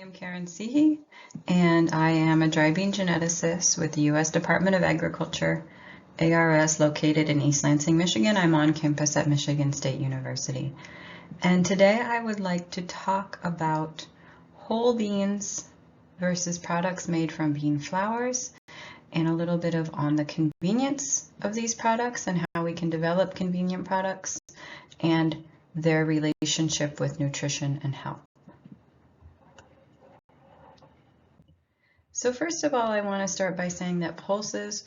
am Karen Cichy, and I am a dry bean geneticist with the U.S. Department of Agriculture, ARS, located in East Lansing, Michigan. I'm on campus at Michigan State University. And today I would like to talk about whole beans versus products made from bean flours, and a little bit on the convenience of these products and how we can develop convenient products and their relationship with nutrition and health. So first of all, I want to start by saying that pulses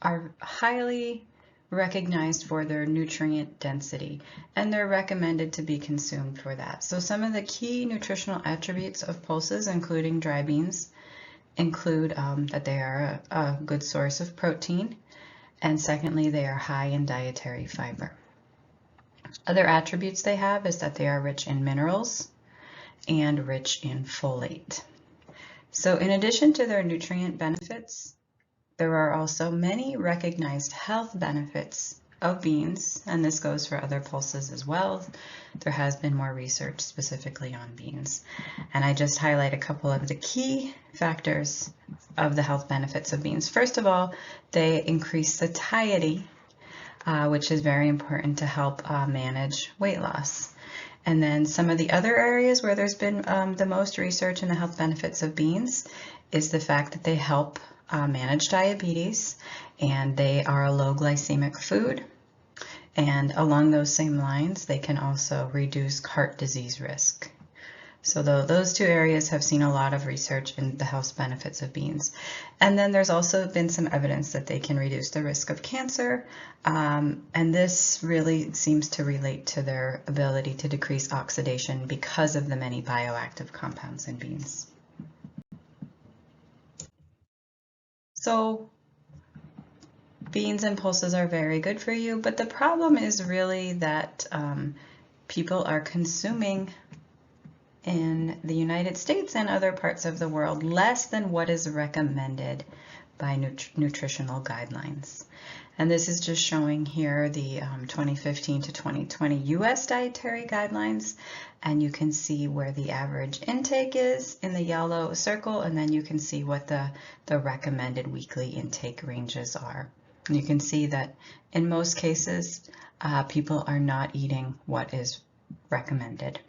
are highly recognized for their nutrient density, and they're recommended to be consumed for that. So some of the key nutritional attributes of pulses, including dry beans, include that they are a good source of protein, and secondly, they are high in dietary fiber. Other attributes they have is that they are rich in minerals and rich in folate. So in addition to their nutrient benefits, there are also many recognized health benefits of beans, and this goes for other pulses as well. There has been more research specifically on beans, and I just highlight a couple of the key factors of the health benefits of beans. First of all, they increase satiety, which is very important to help manage weight loss. And then some of the other areas where there's been the most research in the health benefits of beans is the fact that they help manage diabetes, and they are a low glycemic food. And along those same lines, they can also reduce heart disease risk. So those two areas have seen a lot of research in the health benefits of beans. And then there's also been some evidence that they can reduce the risk of cancer, and this really seems to relate to their ability to decrease oxidation because of the many bioactive compounds in beans. So beans and pulses are very good for you, but the problem is really that people are consuming in the United States and other parts of the world less than what is recommended by nutritional guidelines. And this is just showing here the 2015 to 2020 US dietary guidelines, and you can see where the average intake is in the yellow circle, and then you can see what the recommended weekly intake ranges are. And you can see that in most cases, people are not eating what is recommended.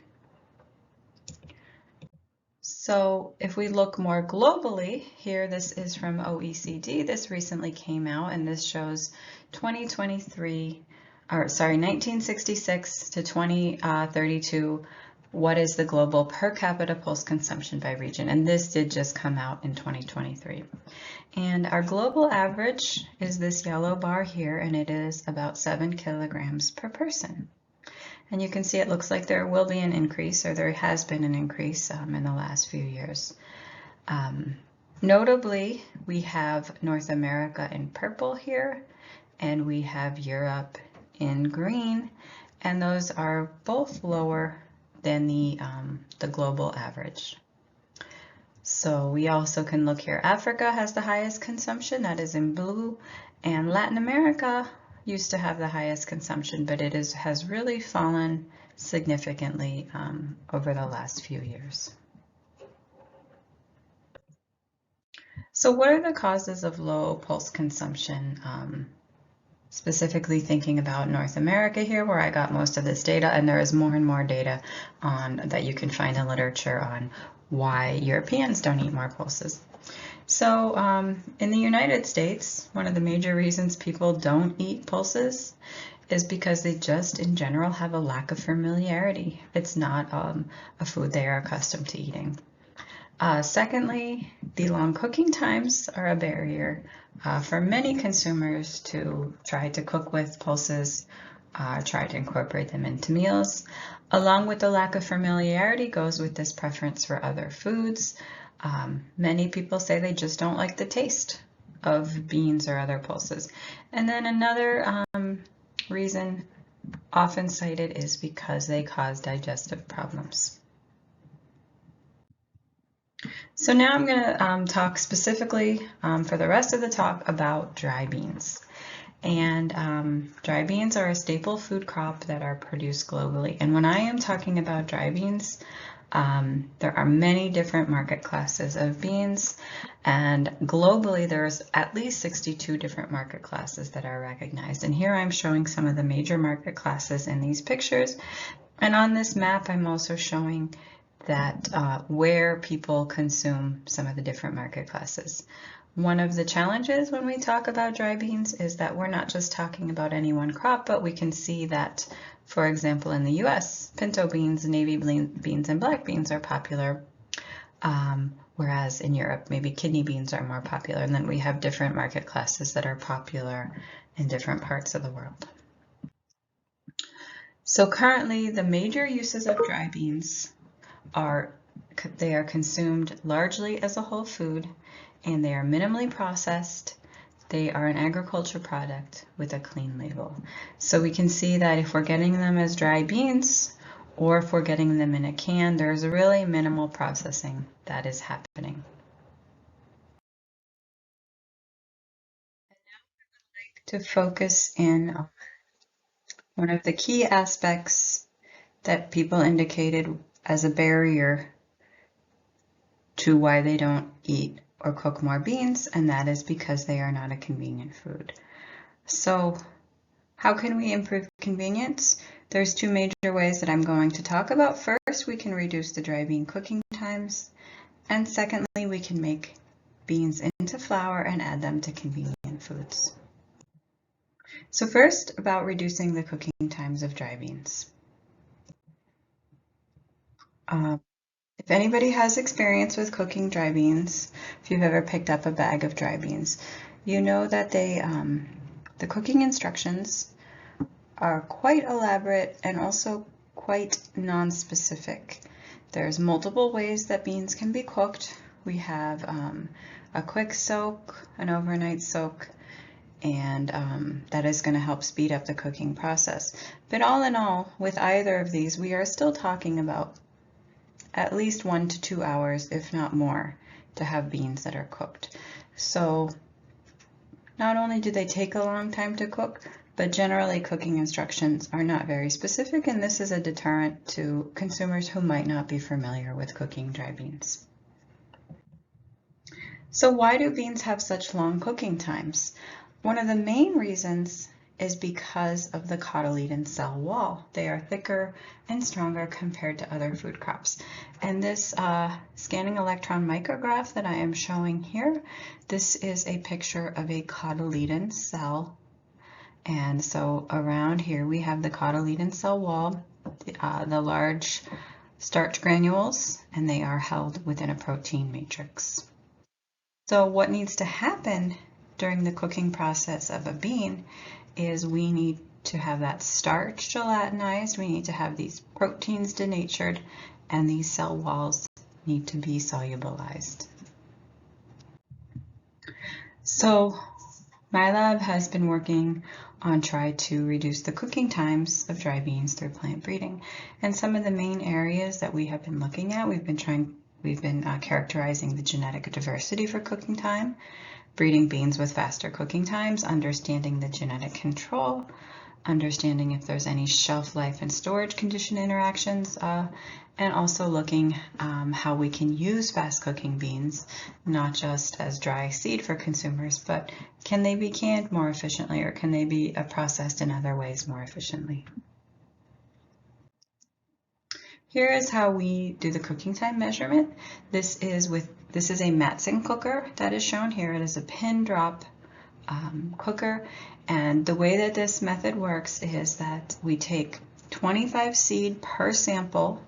So if we look more globally, here this is from OECD. This recently came out, and this shows 1966 to 2032, what is the global per capita pulse consumption by region. And this did just come out in 2023. And our global average is this yellow bar here, and it is about 7 kilograms per person. And you can see it looks like there will be an increase, or there has been an increase in the last few years. Notably, we have North America in purple here, and we have Europe in green, and those are both lower than the global average. So we also can look here. Africa has the highest consumption, that is in blue, and Latin America used to have the highest consumption, but it has really fallen significantly over the last few years. So what are the causes of low pulse consumption? Specifically thinking about North America here, where I got most of this data, and there is more and more data that you can find in literature on why Europeans don't eat more pulses. So in the United States, one of the major reasons people don't eat pulses is because they just in general have a lack of familiarity. It's not a food they are accustomed to eating. Secondly, the long cooking times are a barrier for many consumers to try to cook with pulses, try to incorporate them into meals. Along with the lack of familiarity goes with this preference for other foods. Many people say they just don't like the taste of beans or other pulses. And then another reason often cited is because they cause digestive problems. So now I'm going to talk specifically for the rest of the talk about dry beans. And dry beans are a staple food crop that are produced globally. And when I am talking about dry beans, There are many different market classes of beans, and globally there's at least 62 different market classes that are recognized. And here I'm showing some of the major market classes in these pictures. And on this map, I'm also showing that where people consume some of the different market classes. One of the challenges when we talk about dry beans is that we're not just talking about any one crop, but we can see that, for example, in the US, pinto beans, navy beans, and black beans are popular, whereas in Europe, maybe kidney beans are more popular. And then we have different market classes that are popular in different parts of the world. So currently, the major uses of dry beans are they are consumed largely as a whole food, and they are minimally processed. They are an agriculture product with a clean label. So we can see that if we're getting them as dry beans, or if we're getting them in a can, there's really minimal processing that is happening. And now I would like to focus in on one of the key aspects that people indicated as a barrier to why they don't eat or cook more beans, and that is because they are not a convenient food. So how can we improve convenience? There's two major ways that I'm going to talk about. First, we can reduce the dry bean cooking times, and secondly, we can make beans into flour and add them to convenient foods. So first, about reducing the cooking times of dry beans. If anybody has experience with cooking dry beans, if you've ever picked up a bag of dry beans, you know that the cooking instructions are quite elaborate and also quite non-specific. There's multiple ways that beans can be cooked. We have a quick soak, an overnight soak, and that is going to help speed up the cooking process. But all in all, with either of these, we are still talking about at least 1 to 2 hours, if not more, to have beans that are cooked. So not only do they take a long time to cook, but generally cooking instructions are not very specific, and this is a deterrent to consumers who might not be familiar with cooking dry beans. So why do beans have such long cooking times? One of the main reasons is because of the cotyledon cell wall. They are thicker and stronger compared to other food crops. And this scanning electron micrograph that I am showing here, this is a picture of a cotyledon cell. And so around here we have the cotyledon cell wall, the large starch granules, and they are held within a protein matrix. So what needs to happen during the cooking process of a bean is we need to have that starch gelatinized, we need to have these proteins denatured, and these cell walls need to be solubilized. So my lab has been working on trying to reduce the cooking times of dry beans through plant breeding. And some of the main areas that we have been looking at, we've been characterizing the genetic diversity for cooking time, breeding beans with faster cooking times, understanding the genetic control, understanding if there's any shelf life and storage condition interactions, and also looking how we can use fast cooking beans, not just as dry seed for consumers, but can they be canned more efficiently, or can they be processed in other ways more efficiently? Here is how we do the cooking time measurement. This is a Matson cooker that is shown here. It is a pin drop cooker, and the way that this method works is that we take 25 seed per sample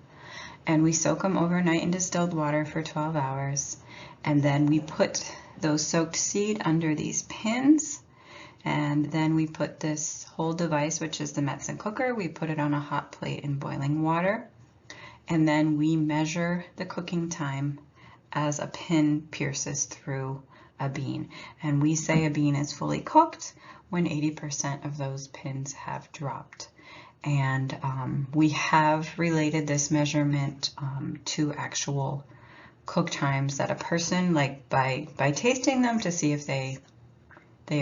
and we soak them overnight in distilled water for 12 hours, and then we put those soaked seed under these pins, and then we put this whole device, which is the Matson cooker, we put it on a hot plate in boiling water, and then we measure the cooking time as a pin pierces through a bean. And we say a bean is fully cooked when 80% of those pins have dropped. And we have related this measurement to actual cook times that a person, like by tasting them to see if they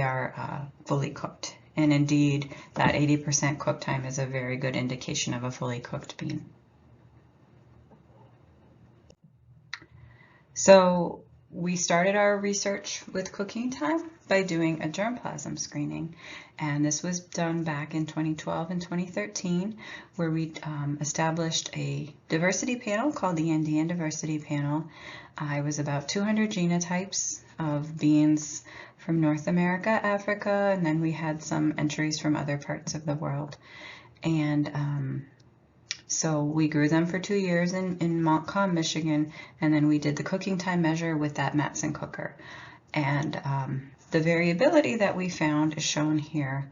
are fully cooked. And indeed, that 80% cook time is a very good indication of a fully cooked bean. So we started our research with cooking time by doing a germplasm screening, and this was done back in 2012 and 2013, where we established a diversity panel called the Andean Diversity Panel. It was about 200 genotypes of beans from North America, Africa, and then we had some entries from other parts of the world. And so we grew them for 2 years in Montcalm, Michigan, and then we did the cooking time measure with that Matson cooker. And the variability that we found is shown here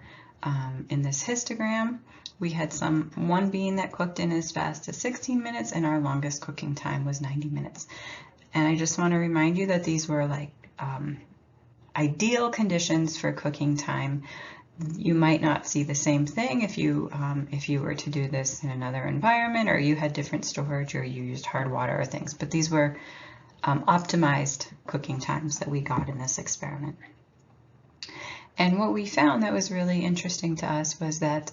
in this histogram. We had one bean that cooked in as fast as 16 minutes, and our longest cooking time was 90 minutes. And I just want to remind you that these were like ideal conditions for cooking time. You might not see the same thing if you were to do this in another environment, or you had different storage, or you used hard water or things. But these were optimized cooking times that we got in this experiment. And what we found that was really interesting to us was that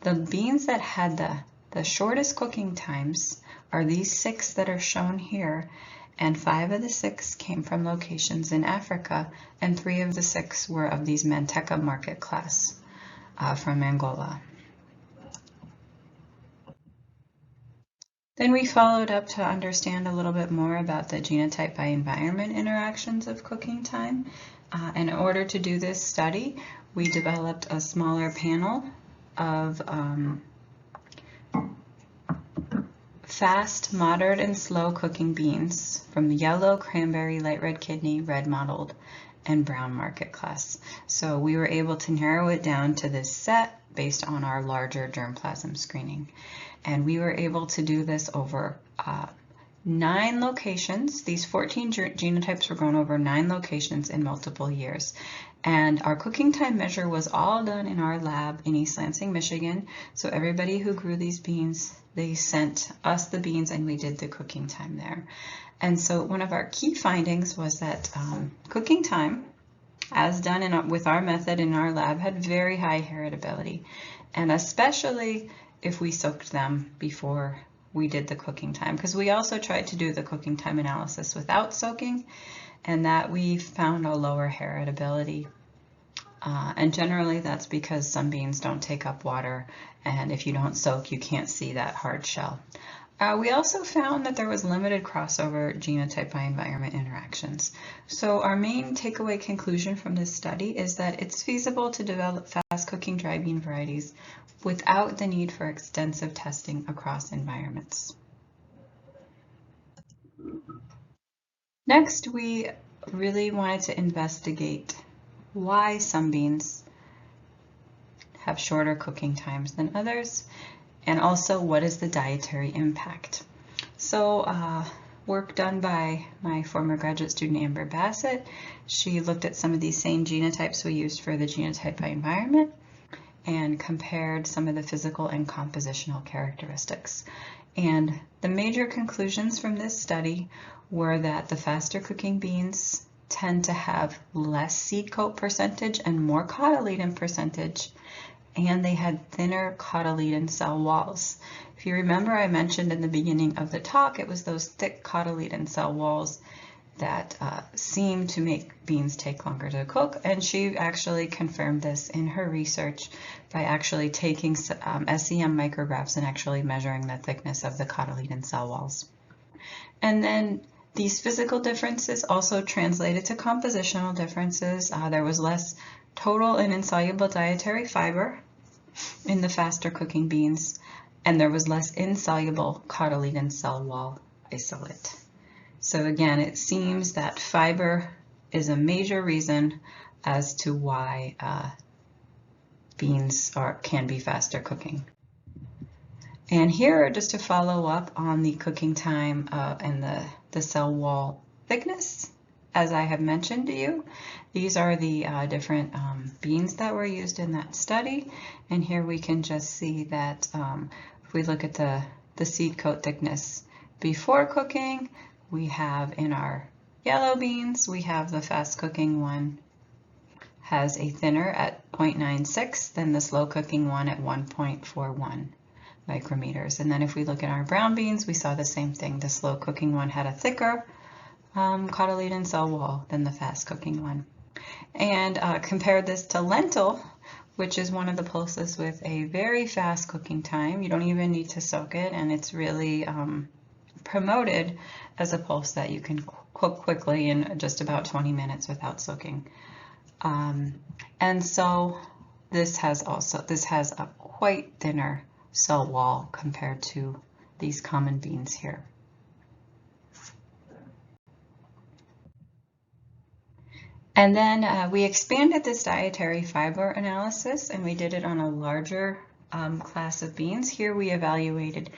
the beans that had the shortest cooking times are these 6 that are shown here. And 5 of the 6 came from locations in Africa, and 3 of the 6 were of these Manteca market class from Angola. Then we followed up to understand a little bit more about the genotype by environment interactions of cooking time. In order to do this study, we developed a smaller panel of fast, moderate, and slow cooking beans from the yellow, cranberry, light red kidney, red mottled, and brown market class. So we were able to narrow it down to this set based on our larger germplasm screening. And we were able to do this over 9 locations. These 14 genotypes were grown over 9 locations in multiple years. And our cooking time measure was all done in our lab in East Lansing, Michigan. So everybody who grew these beans, they sent us the beans and we did the cooking time there. And so one of our key findings was that cooking time, as done with our method in our lab, had very high heritability. And especially if we soaked them before we did the cooking time, because we also tried to do the cooking time analysis without soaking, and that we found a lower heritability. And generally that's because some beans don't take up water, and if you don't soak, you can't see that hard shell. We also found that there was limited crossover genotype by environment interactions. So our main takeaway conclusion from this study is that it's feasible to develop fast cooking dry bean varieties without the need for extensive testing across environments. Next, we really wanted to investigate why some beans have shorter cooking times than others, and also what is the dietary impact. So work done by my former graduate student Amber Bassett. She looked at some of these same genotypes we used for the genotype by environment and compared some of the physical and compositional characteristics. And the major conclusions from this study were that the faster cooking beans tend to have less seed coat percentage and more cotyledon percentage, and they had thinner cotyledon cell walls. If you remember, I mentioned in the beginning of the talk, it was those thick cotyledon cell walls that seem to make beans take longer to cook, and she actually confirmed this in her research by actually taking SEM micrographs and actually measuring the thickness of the cotyledon cell walls. And then these physical differences also translated to compositional differences. There was less total and insoluble dietary fiber in the faster cooking beans, and there was less insoluble cotyledon cell wall isolate. So again, it seems that fiber is a major reason as to why beans can be faster cooking. And here, just to follow up on the cooking time and the cell wall thickness, as I have mentioned to you, these are the different beans that were used in that study. And here we can just see that if we look at the seed coat thickness before cooking, we have in our yellow beans, we have the fast cooking one has a thinner at 0.96 than the slow cooking one at 1.41 micrometers. And then if we look at our brown beans, we saw the same thing. The slow cooking one had a thicker cotyledon cell wall than the fast cooking one. And compare this to lentil, which is one of the pulses with a very fast cooking time. You don't even need to soak it, and it's really promoted as a pulse that you can cook quickly in just about 20 minutes without soaking. And so this has a quite thinner cell wall compared to these common beans here. And then we expanded this dietary fiber analysis, and we did it on a larger class of beans. Here we evaluated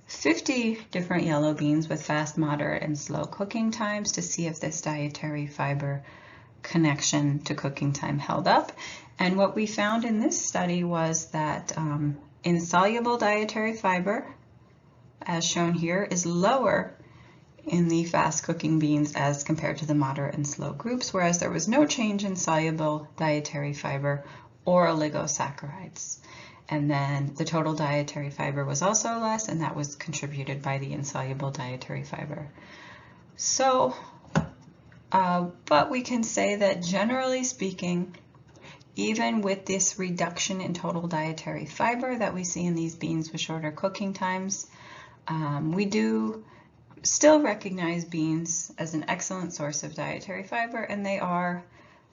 50 different yellow beans with fast, moderate, and slow cooking times to see if this dietary fiber connection to cooking time held up. And what we found in this study was that insoluble dietary fiber, as shown here, is lower in the fast cooking beans as compared to the moderate and slow groups, whereas there was no change in soluble dietary fiber or oligosaccharides. And then the total dietary fiber was also less, and that was contributed by the insoluble dietary fiber. So, but we can say that generally speaking, even with this reduction in total dietary fiber that we see in these beans with shorter cooking times, we do still recognize beans as an excellent source of dietary fiber, and they are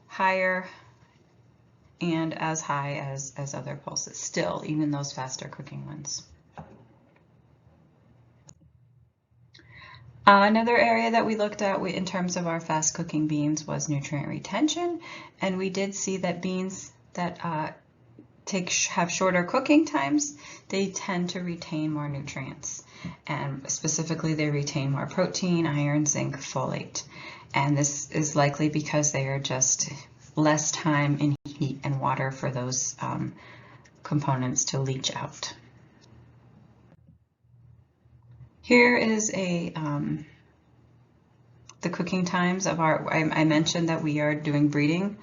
higher and as high as other pulses still, even those faster cooking ones. Another area that we looked at in terms of our fast cooking beans was nutrient retention, and we did see that beans that have shorter cooking times, they tend to retain more nutrients, and specifically they retain more protein, iron, zinc, folate, and this is likely because they are just less time in heat and water for those components to leach out. Here is the cooking times of our, I mentioned that we are doing breeding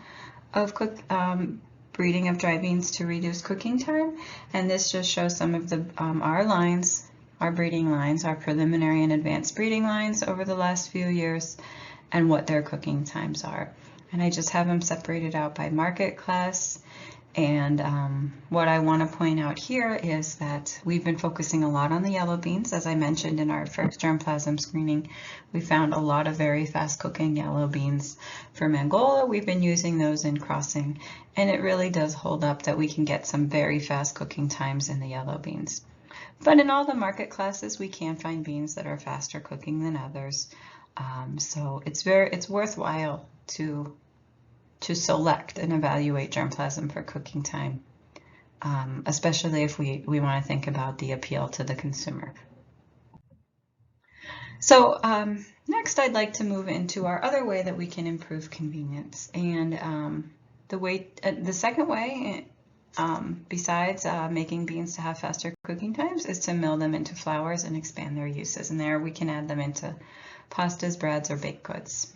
of dry beans to reduce cooking time, and this just shows some of the our breeding lines, our preliminary and advanced breeding lines over the last few years, and what their cooking times are. And I just have them separated out by market class. And what I want to point out here is that we've been focusing a lot on the yellow beans. As I mentioned in our first germplasm screening, we found a lot of very fast cooking yellow beans. For Angola, we've been using those in crossing, and it really does hold up that we can get some very fast cooking times in the yellow beans. But in all the market classes, we can find beans that are faster cooking than others. So it's worthwhile to select and evaluate germplasm for cooking time, especially if we want to think about the appeal to the consumer. So next I'd like to move into our other way that we can improve convenience. And the second way, besides making beans to have faster cooking times, is to mill them into flours and expand their uses. And there we can add them into pastas, breads, or baked goods.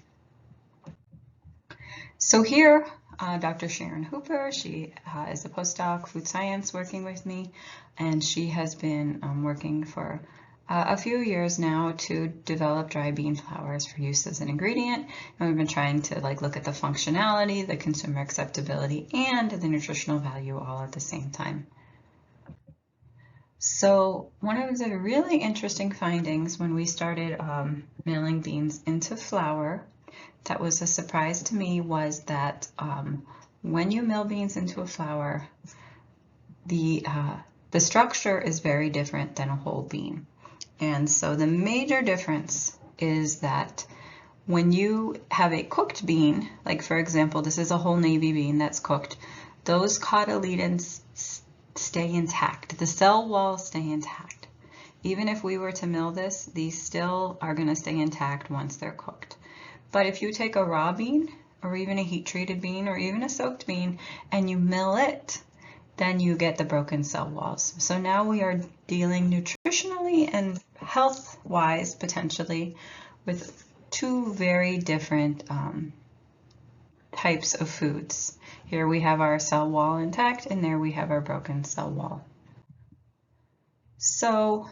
So here, Dr. Sharon Hooper, she is a postdoc, food science, working with me, and she has been working for a few years now to develop dry bean flours for use as an ingredient. And we've been trying to look at the functionality, the consumer acceptability, and the nutritional value all at the same time. So one of the really interesting findings when we started milling beans into flour that was a surprise to me was that when you mill beans into a flour, the structure is very different than a whole bean. And so the major difference is that when you have a cooked bean, like for example, this is a whole navy bean that's cooked, those cotyledons stay intact. The cell walls stay intact. Even if we were to mill this, these still are going to stay intact once they're cooked. But if you take a raw bean, or even a heat-treated bean, or even a soaked bean, and you mill it, then you get the broken cell walls. So now we are dealing nutritionally and health-wise, potentially, with two very different types of foods. Here we have our cell wall intact, and there we have our broken cell wall. So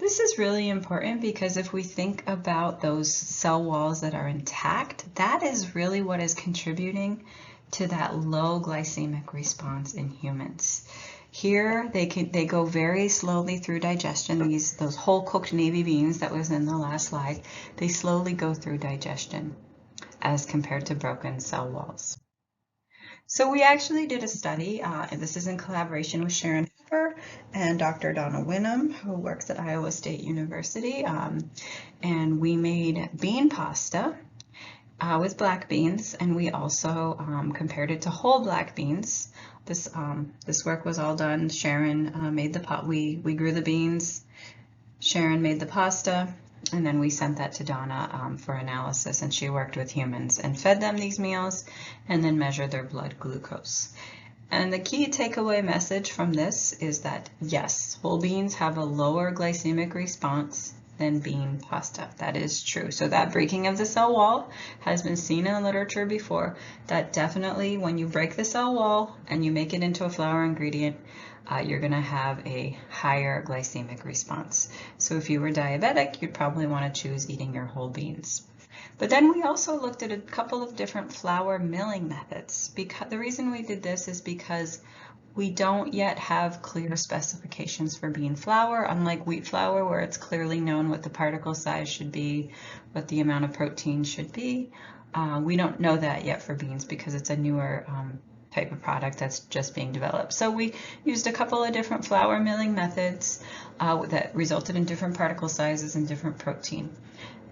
This is really important because if we think about those cell walls that are intact, that is really what is contributing to that low glycemic response in humans. Here they go very slowly through digestion. Those whole cooked navy beans that was in the last slide, they slowly go through digestion as compared to broken cell walls. So we actually did a study, and this is in collaboration with Sharon and Dr. Donna Winham, who works at Iowa State University, and we made bean pasta with black beans, and we also compared it to whole black beans. This work was all done. Sharon made the pot. We grew the beans. Sharon made the pasta, and then we sent that to Donna for analysis, and she worked with humans and fed them these meals and then measured their blood glucose. And the key takeaway message from this is that yes, whole beans have a lower glycemic response than bean pasta. That is true. So that breaking of the cell wall has been seen in the literature before. That definitely, when you break the cell wall and you make it into a flour ingredient, you're going to have a higher glycemic response. So if you were diabetic, you'd probably want to choose eating your whole beans. But then we also looked at a couple of different flour milling methods. The reason we did this is because we don't yet have clear specifications for bean flour, unlike wheat flour where it's clearly known what the particle size should be, what the amount of protein should be. We don't know that yet for beans because it's a newer type of product that's just being developed. So we used a couple of different flour milling methods that resulted in different particle sizes and different protein.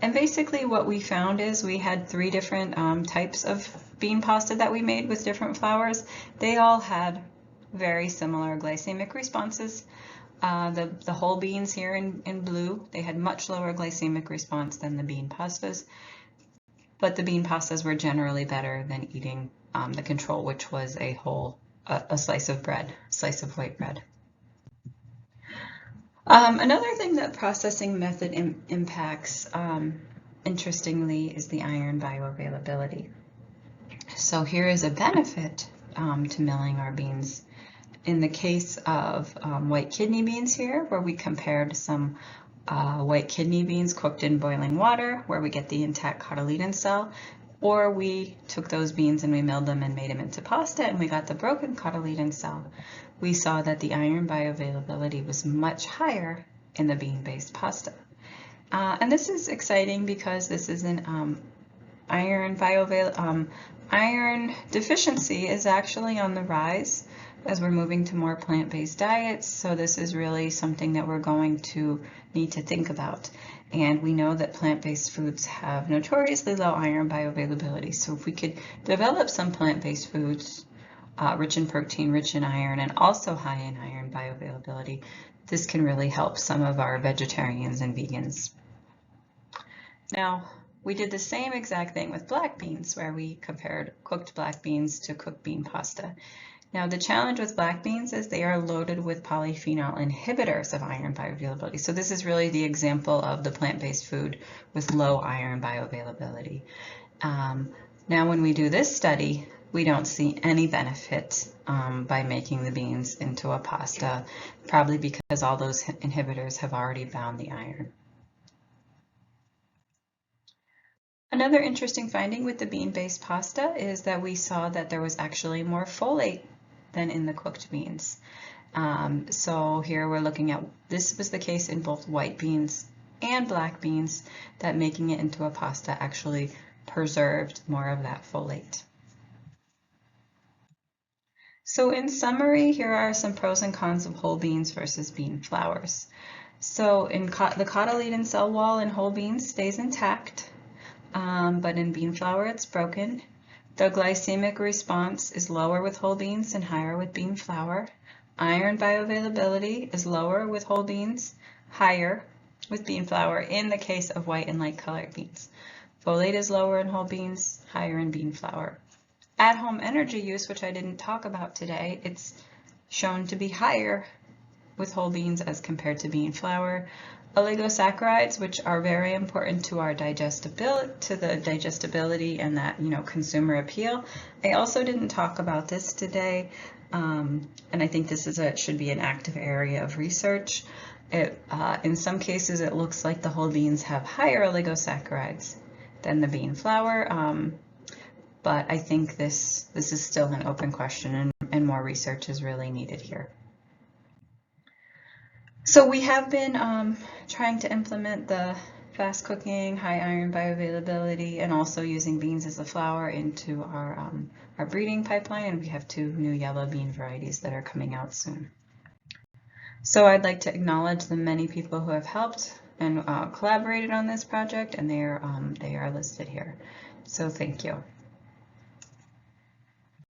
And basically what we found is we had 3 different types of bean pasta that we made with different flours. They all had very similar glycemic responses. The whole beans here in blue, they had much lower glycemic response than the bean pastas, but the bean pastas were generally better than eating the control, which was a slice of bread, slice of white bread. Another thing that processing method impacts, interestingly, is the iron bioavailability. So here is a benefit to milling our beans. In the case of white kidney beans here, where we compared some white kidney beans cooked in boiling water, where we get the intact cotyledon cell, or we took those beans and we milled them and made them into pasta and we got the broken cotyledon cell, we saw that the iron bioavailability was much higher in the bean-based pasta. And this is exciting because this is an iron deficiency is actually on the rise as we're moving to more plant-based diets. So this is really something that we're going to need to think about. And we know that plant-based foods have notoriously low iron bioavailability. So if we could develop some plant-based foods rich in protein, rich in iron, and also high in iron bioavailability, this can really help some of our vegetarians and vegans. Now, we did the same exact thing with black beans, where we compared cooked black beans to cooked bean pasta. Now, the challenge with black beans is they are loaded with polyphenol inhibitors of iron bioavailability. So this is really the example of the plant-based food with low iron bioavailability. Now, when we do this study, we don't see any benefit by making the beans into a pasta, probably because all those inhibitors have already bound the iron. Another interesting finding with the bean-based pasta is that we saw that there was actually more folate than in the cooked beans. So here we're looking at, this was the case in both white beans and black beans, that making it into a pasta actually preserved more of that folate. So in summary, here are some pros and cons of whole beans versus bean flours. So the cotyledon cell wall in whole beans stays intact, but in bean flour it's broken. The glycemic response is lower with whole beans and higher with bean flour. Iron bioavailability is lower with whole beans, higher with bean flour in the case of white and light colored beans. Folate is lower in whole beans, higher in bean flour. At-home energy use, which I didn't talk about today, it's shown to be higher with whole beans as compared to bean flour. Oligosaccharides, which are very important to our digestibility and that, consumer appeal. I also didn't talk about this today, and I think this should be an active area of research. In some cases, it looks like the whole beans have higher oligosaccharides than the bean flour, but I think this is still an open question, and more research is really needed here. So we have been trying to implement the fast cooking, high iron bioavailability, and also using beans as a flour into our breeding pipeline, and we have 2 new yellow bean varieties that are coming out soon. So I'd like to acknowledge the many people who have helped and collaborated on this project, and they are listed here. So thank you.